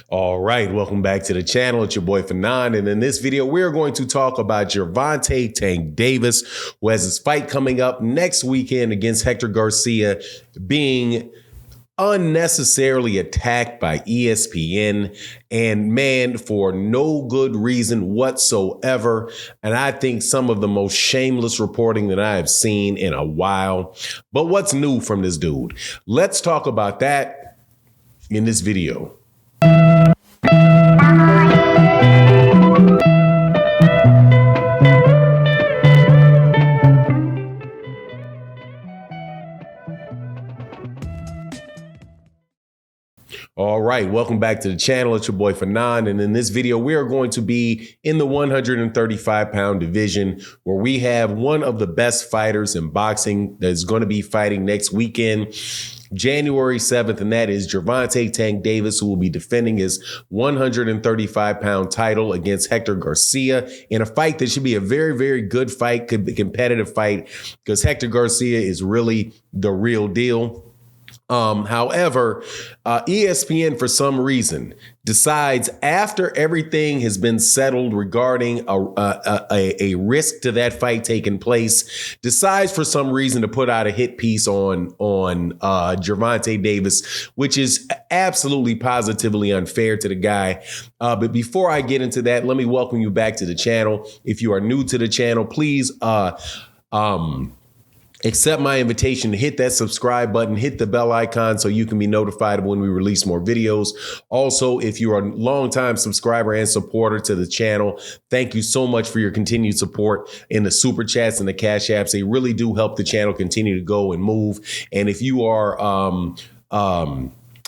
All right, welcome back to the channel. It's your boy Fanon, and in this video, we're going to talk about Gervonta Tank Davis, who has his fight coming up next weekend against Hector Garcia, being unnecessarily attacked by ESPN, and man, for no good reason whatsoever. And I think some of the most shameless reporting that I have seen in a while. But what's new from this dude? Let's talk about that in this video. All right, welcome back to the channel. It's your boy Fanon, and in this video, we are going to be in the 135-pound division, where we have one of the best fighters in boxing that is going to be fighting next weekend, January 7th, and that is Gervonta Tank Davis, who will be defending his 135-pound title against Hector Garcia in a fight that should be a very, very good fight, could be a competitive fight, because Hector Garcia is really the real deal. However, ESPN, for some reason, decides after everything has been settled regarding a risk to that fight taking place, decides for some reason to put out a hit piece on Gervonta Davis, which is absolutely positively unfair to the guy. But before I get into that, let me welcome you back to the channel. If you are new to the channel, please accept my invitation to hit that subscribe button, hit the bell icon so you can be notified when we release more videos. Also, if you are a longtime subscriber and supporter to the channel, thank you so much for your continued support in the super chats and the cash apps. They really do help the channel continue to go and move. And if you are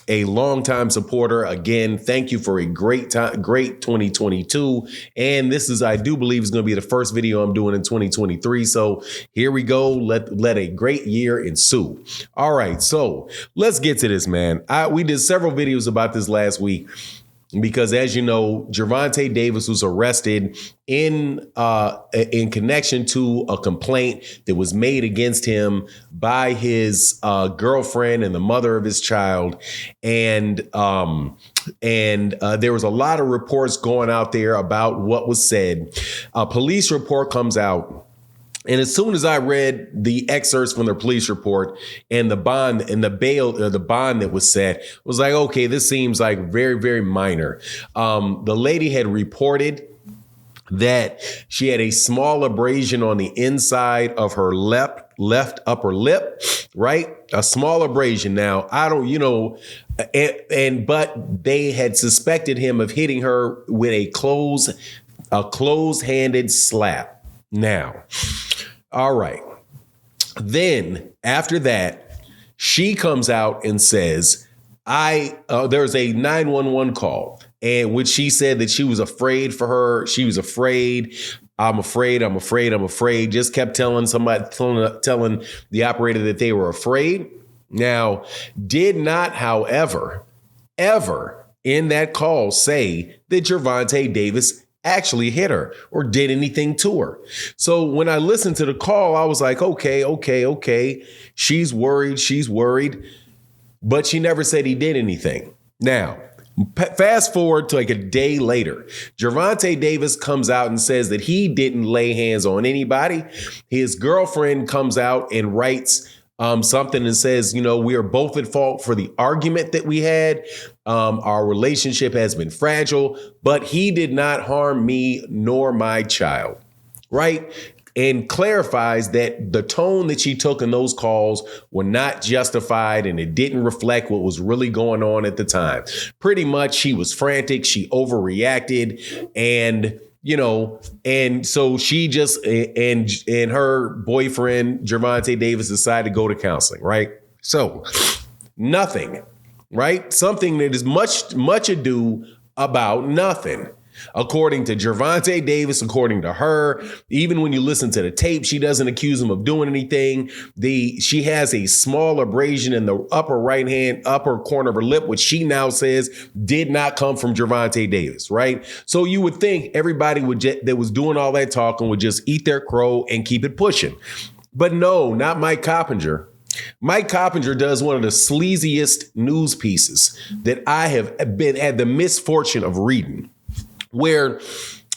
a longtime supporter, again, thank you for a great 2022. And this is, I do believe, is going to be the first video I'm doing in 2023. So here we go. Let a great year ensue. All right, so let's get to this, man. We did several videos about this last week, because, as you know, Gervonta Davis was arrested in connection to a complaint that was made against him by his girlfriend and the mother of his child. And there was a lot of reports going out there about what was said. A police report comes out. And as soon as I read the excerpts from their police report and the bond and the bail, the bond that was set, I was like, okay, this seems like very, very minor. The lady had reported that she had a small abrasion on the inside of her left upper lip, right? A small abrasion. Now, I don't, but they had suspected him of hitting her with a closed-handed slap. Now, all right. Then after that, she comes out and says, there's a 911 call, and which she said that she was afraid for her. She was afraid. I'm afraid. Just kept telling the operator that they were afraid. Now, did not, however, ever in that call say that Gervonta Davis actually hit her or did anything to her. So when I listened to the call, I was like, okay. She's worried, but she never said he did anything. Now, fast forward to like a day later, Gervonta Davis comes out and says that he didn't lay hands on anybody. His girlfriend comes out and writes something and says, we are both at fault for the argument that we had. Our relationship has been fragile, but he did not harm me nor my child, right? And clarifies that the tone that she took in those calls were not justified, and it didn't reflect what was really going on at the time. Pretty much, she was frantic. She overreacted, and and so she just, and her boyfriend, Gervonta Davis, decided to go to counseling, right? So nothing, right? Something that is much ado about nothing. According to Gervonta Davis, according to her, even when you listen to the tape, she doesn't accuse him of doing anything. She has a small abrasion in the upper corner of her lip, which she now says did not come from Gervonta Davis, right? So you would think everybody that was doing all that talking would just eat their crow and keep it pushing. But no, not Mike Coppinger. Mike Coppinger does one of the sleaziest news pieces that I have had the misfortune of reading, where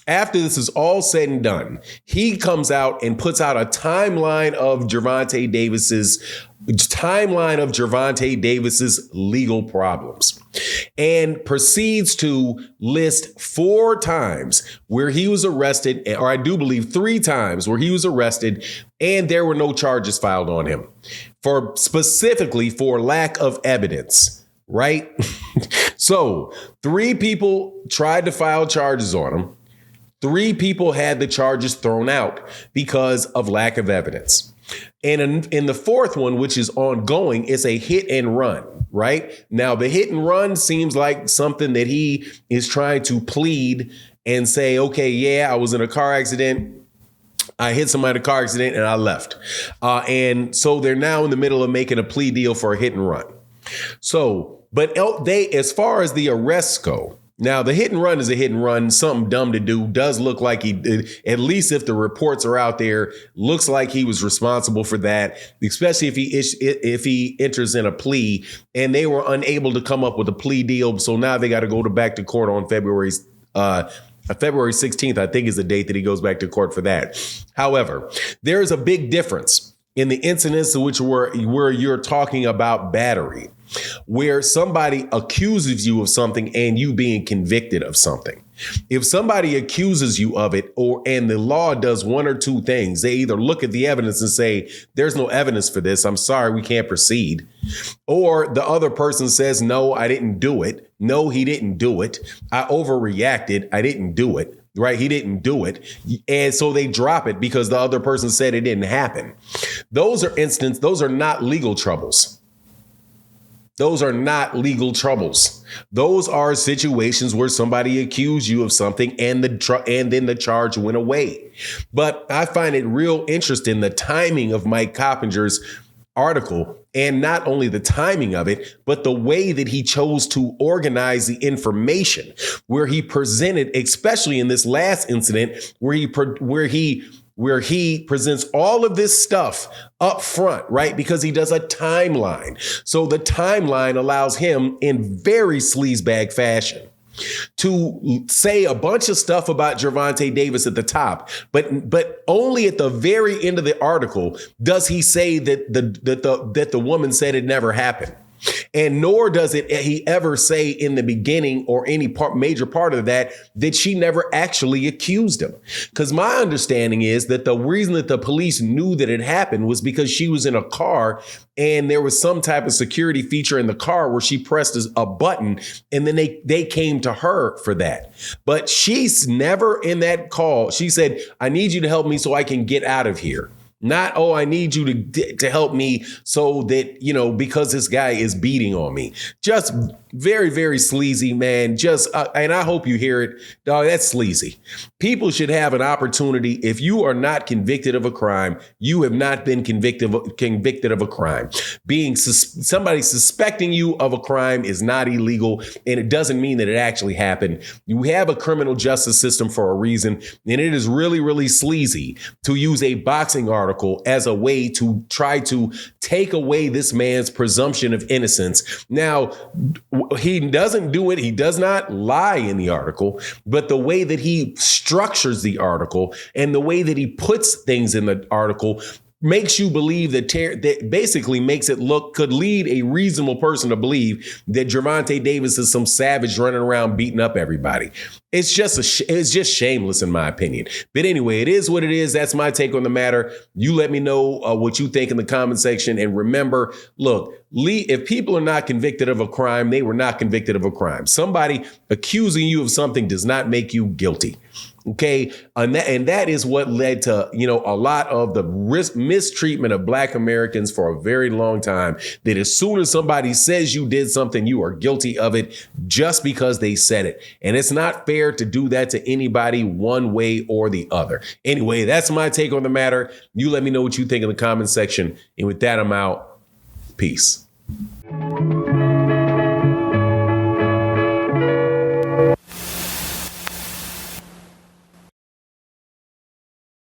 after this is all said and done, he comes out and puts out a timeline of Gervonta Davis's legal problems, and proceeds to list 4 times where he was arrested, or I do believe 3 times where he was arrested and there were no charges filed on him, specifically for lack of evidence, right? So 3 people tried to file charges on him. 3 people had the charges thrown out because of lack of evidence. And in the 4th one, which is ongoing, it's a hit and run, right? Now, the hit and run seems like something that he is trying to plead and say, okay, yeah, I was in a car accident. I hit somebody in a car accident and I left. And so they're now in the middle of making a plea deal for a hit and run. So, but as far as the arrests go, now, the hit and run is a hit and run, something dumb to do. Does look like he did, at least if the reports are out there, looks like he was responsible for that, especially if he enters in a plea and they were unable to come up with a plea deal. So now they got to go back to court on February 16th, I think, is the date that he goes back to court for that. However, there is a big difference in the incidents in which where you're talking about battery, where somebody accuses you of something and you being convicted of something. If somebody accuses you of it, and the law does one or 2 things, they either look at the evidence and say, there's no evidence for this, I'm sorry, we can't proceed. Or the other person says, no, I didn't do it. No, he didn't do it. I overreacted. I didn't do it. Right. He didn't do it. And so they drop it because the other person said it didn't happen. Those are not legal troubles. Those are not legal troubles. Those are situations where somebody accused you of something and then the charge went away. But I find it real interesting, the timing of Mike Coppinger's article, and not only the timing of it, but the way that he chose to organize the information, where he presented, especially in this last incident, where he presents all of this stuff up front, right? Because he does a timeline. So the timeline allows him, in very sleazebag fashion, to say a bunch of stuff about Gervonta Davis at the top, but only at the very end of the article does he say that the woman said it never happened. And nor does he ever say in the beginning or any major part of that she never actually accused him. Because my understanding is that the reason that the police knew that it happened was because she was in a car and there was some type of security feature in the car where she pressed a button, and then they came to her for that. But she's never in that call. She said, I need you to help me so I can get out of here. Not, oh, I need you to help me so that, because this guy is beating on me. Just very, very sleazy, man. And I hope you hear it. Dog, that's sleazy. People should have an opportunity. If you are not convicted of a crime, you have not been convicted of a crime. Somebody suspecting you of a crime is not illegal, and it doesn't mean that it actually happened. You have a criminal justice system for a reason, and it is really, really sleazy to use a boxing article as a way to try to take away this man's presumption of innocence. Now, he doesn't do it. He does not lie in the article, but the way that he structures the article and the way that he puts things in the article makes you believe that basically makes it could lead a reasonable person to believe that Gervonta Davis is some savage running around beating up everybody. It's just shameless in my opinion. But anyway, it is what it is. That's my take on the matter. You let me know what you think in the comment section. And remember, look, if people are not convicted of a crime, they were not convicted of a crime. Somebody accusing you of something does not make you guilty. OK, and that is what led to, a lot of the mistreatment of Black Americans for a very long time, that as soon as somebody says you did something, you are guilty of it just because they said it. And it's not fair to do that to anybody one way or the other. Anyway, that's my take on the matter. You let me know what you think in the comment section. And with that, I'm out. Peace.